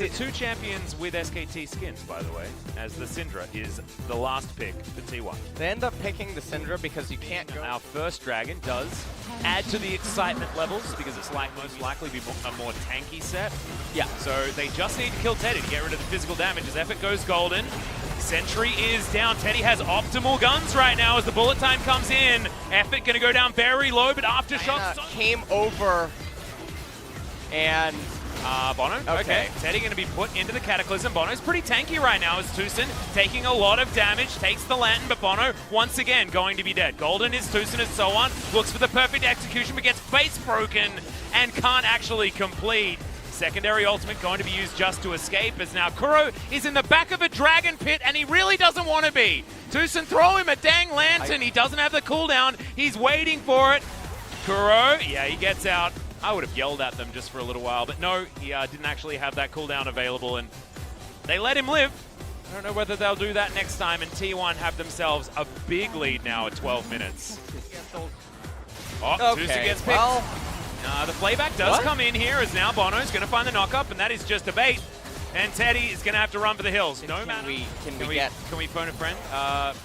These are two champions with SKT skins, by the way, as the Syndra is the last pick for T1. They end up picking the Syndra because you can't go... Our first dragon does add to the excitement levels because it's like most likely be a more tanky set. Yeah. So they just need to kill Teddy to get rid of the physical damage as effort goes golden. Sentry is down. Teddy has optimal guns right now as the bullet time comes in. Effort going to go down very low, but Aftershock came over and... Bono, okay. Teddy going to be put into the Cataclysm. Bono's pretty tanky right now as Tucson taking a lot of damage, takes the Lantern, but Bono once again going to be dead. Golden is Tucson and so on. Looks for the perfect execution, but gets face broken and can't actually complete. Secondary ultimate going to be used just to escape as now Kuro is in the back of a dragon pit and he really doesn't want to be. Tucson, throw him a dang Lantern. He doesn't have the cooldown. He's waiting for it. Kuro, yeah, he gets out. I would have yelled at them just for a little while, but no, he didn't actually have that cooldown available, and they let him live. I don't know whether they'll do that next time, and T1 have themselves a big lead now at 12 minutes. Oh, Tucson gets picked. Well, the playback does come in here as now Bono's going to find the knock-up, and that is just a bait. And Teddy is going to have to run for the hills. No matter. Can we phone a friend?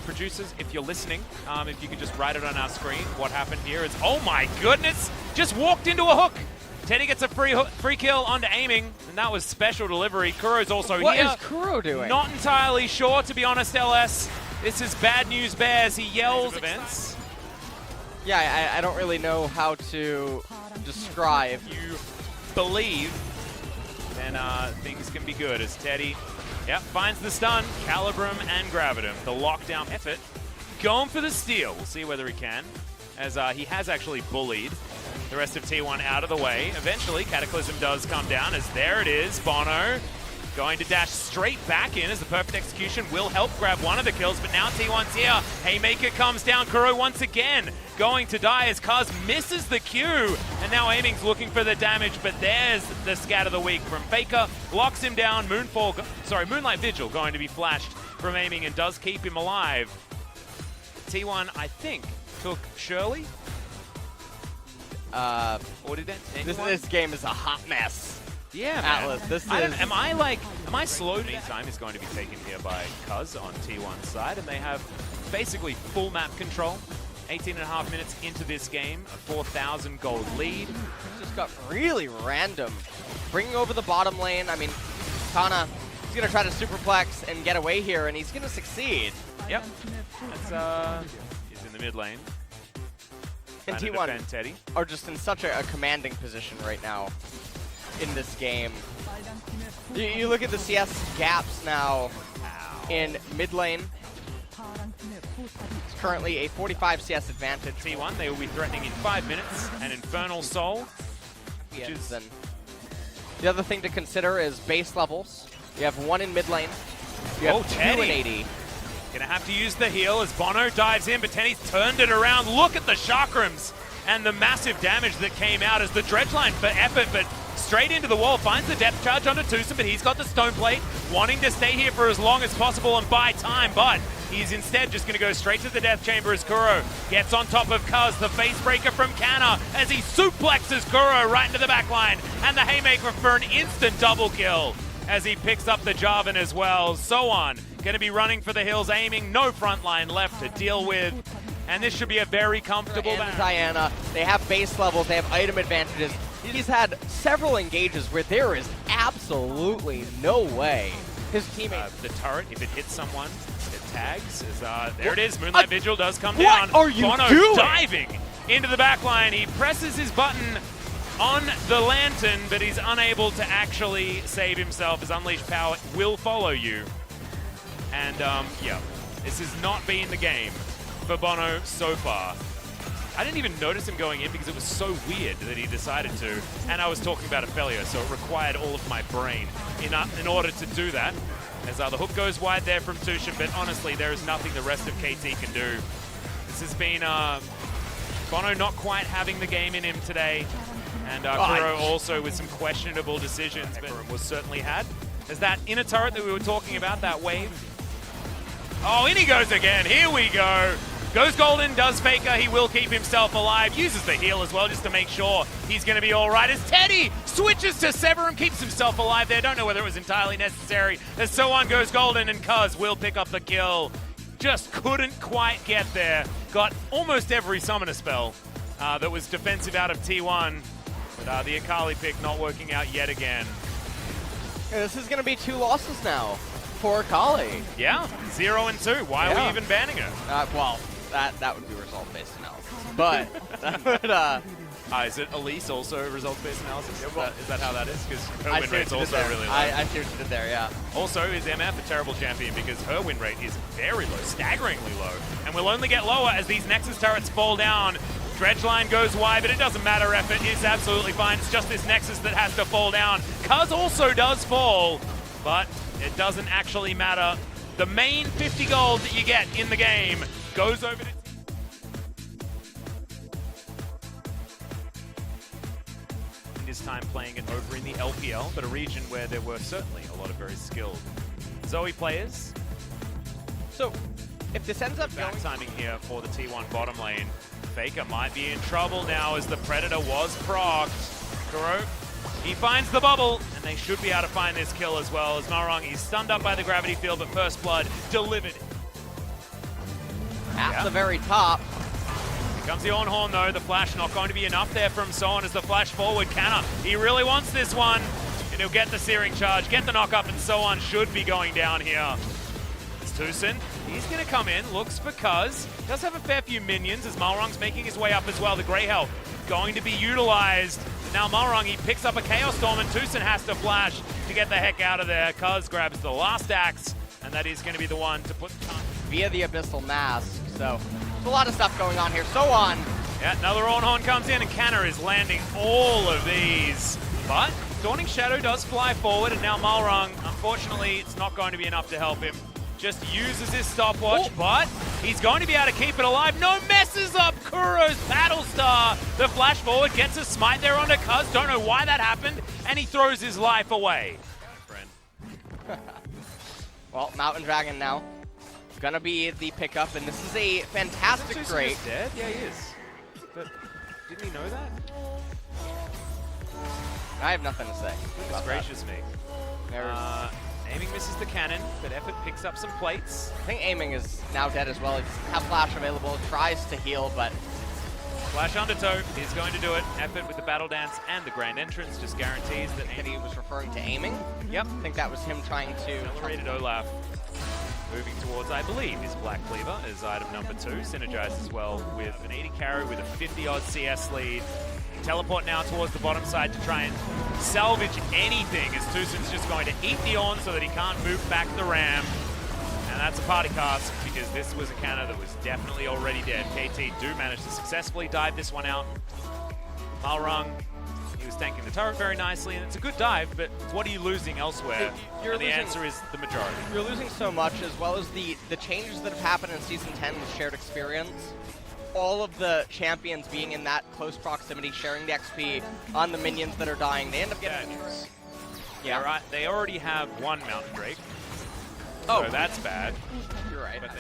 Producers, if you're listening, if you could just write it on our screen. What happened here is, oh my goodness, just walked into a hook. Teddy gets a free kill onto aiming, and that was special delivery. Kuro's also here. What is Kuro doing? Not entirely sure, to be honest, LS. This is bad news bears. He yells events. Yeah, I don't really know how to describe. If you believe, then things can be good as Teddy, finds the stun, Calibrum and Gravitum. The lockdown effort, going for the steal. We'll see whether he can, as he has actually bullied the rest of T1 out of the way. Eventually, Cataclysm does come down as there it is, Bono going to dash straight back in as the perfect execution will help grab one of the kills, but now T1's here. Haymaker comes down, Kuro once again going to die as Kaz misses the Q, and now Aiming's looking for the damage, but there's the scat of the week from Faker, locks him down. Moonlight Vigil going to be flashed from Aiming and does keep him alive. T1, I think, took Shirley. Or did that? This game is a hot mess. Yeah, Atlas, man. this is... Am I slow? Time is going to be taken here by Kaz on T1's side, and they have basically full map control. 18.5 minutes into this game, a 4,000 gold lead. Just got really random. Bringing over the bottom lane, I mean, Kana, he's going to try to superplex and get away here, and he's going to succeed. Yep. That's, he's in the mid lane. And T1 Teddy are just in such a commanding position right now in this game. You look at the CS gaps now in mid lane. It's currently a 45 CS advantage. T1, they will be threatening in 5 minutes. An Infernal Soul. Then the other thing to consider is base levels. You have one in mid lane. You have two in 80. Gonna have to use the heal as Bono dives in, but Teddy's turned it around. Look at the chakrams and the massive damage that came out as the dredge line for effort, but straight into the wall, finds the depth charge onto Tucson, but he's got the stone plate, wanting to stay here for as long as possible and buy time, but he's instead just gonna go straight to the death chamber as Kuro gets on top of Kuz, the face breaker from Kana, as he suplexes Kuro right into the back line, and the haymaker for an instant double kill as he picks up the Jarvan as well. So on, gonna be running for the hills, aiming, no front line left to deal with, and this should be a very comfortable battle. Diana, they have base levels, they have item advantages. He's had several engages where there is absolutely no way his teammate... the turret, if it hits someone, it tags. There it is, Moonlight Vigil does come down. What are you Bono doing? Diving into the back line. He presses his button on the Lantern, but he's unable to actually save himself as Unleashed Power will follow you. And this has not been the game for Bono so far. I didn't even notice him going in because it was so weird that he decided to. And I was talking about a failure, so it required all of my brain in order to do that. As the hook goes wide there from Tushin, but honestly, there is nothing the rest of KT can do. This has been Bono not quite having the game in him today. And Kuro also with some questionable decisions, but was certainly had. As that inner turret that we were talking about, that wave. Oh, in he goes again. Here we go. Goes Golden, does Faker, he will keep himself alive, uses the heal as well just to make sure he's going to be all right. As Teddy switches to Sever and keeps himself alive there. Don't know whether it was entirely necessary. As so on goes Golden, and Cuz will pick up the kill. Just couldn't quite get there. Got almost every summoner spell that was defensive out of T1. But the Akali pick not working out yet again. Yeah, this is going to be 2 losses now for Akali. Yeah, 0 and 2. Why are we even banning her? Well, that would be result-based analysis. But that would, is it Elise also result-based analysis? Is that how that is? Because her win rate's also really low. I see what you did there, yeah. Also, is MF a terrible champion because her win rate is very low, staggeringly low, and will only get lower as these Nexus turrets fall down. Dredge line goes wide, but it doesn't matter. Effort is absolutely fine. It's just this Nexus that has to fall down. Cuz also does fall, but it doesn't actually matter. The main 50 gold that you get in the game goes over to... This time playing it over in the LPL, but a region where there were certainly a lot of very skilled Zoe players. So, if this ends up back timing here for the T1 bottom lane, Faker might be in trouble now as the Predator was procced. Kuro, he finds the bubble, and they should be able to find this kill as well, as Malrong is stunned up by the gravity field, but First Blood delivered. At the very top. Here comes the on-horn though, the flash not going to be enough there from Sohan as the flash forward. Canna, he really wants this one, and he'll get the searing charge, get the knock-up, and Sohan should be going down here. Tucson, he's going to come in, looks for Cuz, does have a fair few minions as Malrong's making his way up as well. The Grey Health going to be utilized. Now Malrong, he picks up a Chaos Storm and Tucson has to flash to get the heck out of there. Cuz grabs the last axe, and that is going to be the one to put... Via the Abyssal Mask, so there's a lot of stuff going on here. So on. Yeah, another on-horn comes in and Canna is landing all of these. But Dawning Shadow does fly forward, and now Malrong, unfortunately, it's not going to be enough to help him. Just uses his stopwatch, but he's going to be able to keep it alive. No, messes up Kuro's Battlestar. The flash forward gets a smite there onto Cuz. Don't know why that happened, and he throws his life away. Well, Mountain Dragon now. Gonna be the pickup, and this is a fantastic trade. Dead? Yeah, he is. But didn't he know that? I have nothing to say. Goodness gracious me. Aiming misses the cannon, but Effort picks up some plates. I think Aiming is now dead as well. He doesn't have flash available, tries to heal, but... Flash Undertow is going to do it. Effort with the Battle Dance and the Grand Entrance just guarantees that he was referring to Aiming. Yep. I think that was him trying to... Accelerated Olaf. Moving towards, I believe, his Black Cleaver as item number 2. Synergizes well with an 80 carry with a 50-odd CS lead. Teleport now towards the bottom side to try and salvage anything as Tucson's just going to eat the on so that he can't move back the ram. And that's a party cast because this was a Canna that was definitely already dead. KT do manage to successfully dive this one out. Malrong, he was tanking the turret very nicely, and it's a good dive, but what are you losing elsewhere? And the answer is the majority. You're losing so much, as well as the changes that have happened in Season 10 with shared experience. All of the champions being in that close proximity, sharing the XP on the minions that are dying, they end up getting... Yeah, right. They already have one Mountain Drake. Oh, so that's bad. You're right. But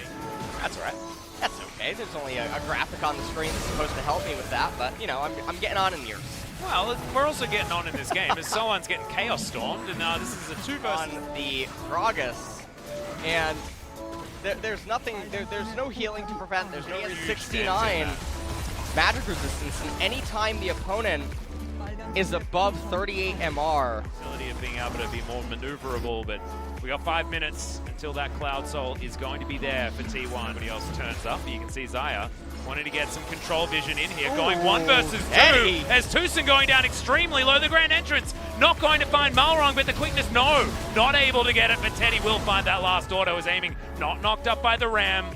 that's all right. That's okay. There's only a graphic on the screen that's supposed to help me with that, but, you know, I'm getting on in years. Well, we're also getting on in this game as Sohan's getting Chaos Stormed, and this is a 2 versus... On the Gragas, and... There's nothing, there's no healing to prevent, there's no 69 magic resistance, and anytime the opponent is above 38 MR. Ability of being able to be more maneuverable, but we got 5 minutes until that Cloud Soul is going to be there for T1. Everybody else turns up, you can see Xayah wanting to get some control vision in here, going 1 versus 2, as Tucson going down extremely low. The Grand Entrance not going to find Malrong, but the quickness, no, not able to get it, but Teddy will find that last auto as Aiming not knocked up by the ram,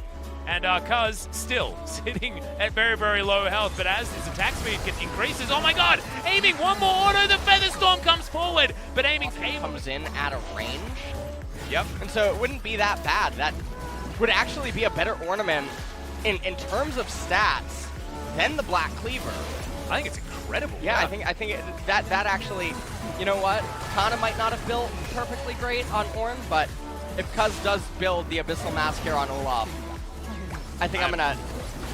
and Cuz still sitting at very, very low health, but as his attack speed increases, oh my god, Aiming one more auto, the Feather Storm comes forward, but Aiming's able... Comes in at a range. Yep. And so it wouldn't be that bad. That would actually be a better ornament in terms of stats than the Black Cleaver. I think it's incredible. Yeah, I think that actually, you know what? Kana might not have built perfectly great on Ornn, but if Cuz does build the Abyssal Mask here on Olaf, I think I'm gonna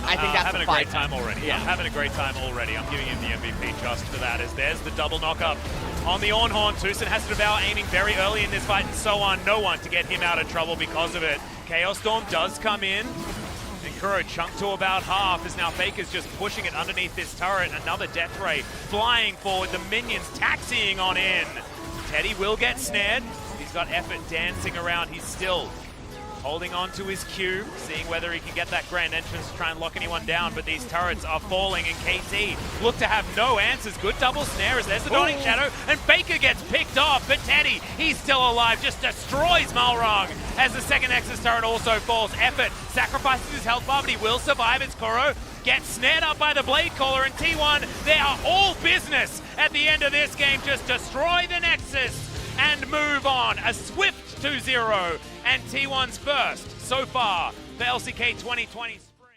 I think that's having a fine great time already. Yeah. Having a great time already. I'm giving him the MVP just for that, as there's the double knock-up on the Ornhorn. Tucson has to devour aiming very early in this fight, and so on. No one to get him out of trouble because of it. Chaos Storm does come in. And Kuro chunked to about half, as now Faker's just pushing it underneath this turret. Another Death Ray flying forward, the minions taxiing on in. Teddy will get snared. He's got effort dancing around. He's still holding on to his Q, seeing whether he can get that grand entrance to try and lock anyone down, but these turrets are falling, and KT look to have no answers. Good double snare as there's the Dawning Shadow, and Faker gets picked off, but Teddy, he's still alive, just destroys Malrong as the second Nexus turret also falls. Effort sacrifices his health bar, but he will survive. It's Kuro gets snared up by the Blade Caller, and T1, they are all business at the end of this game. Just destroy the Nexus and move on. A swift 2-0, and T1's first so far for LCK 2020 Spring.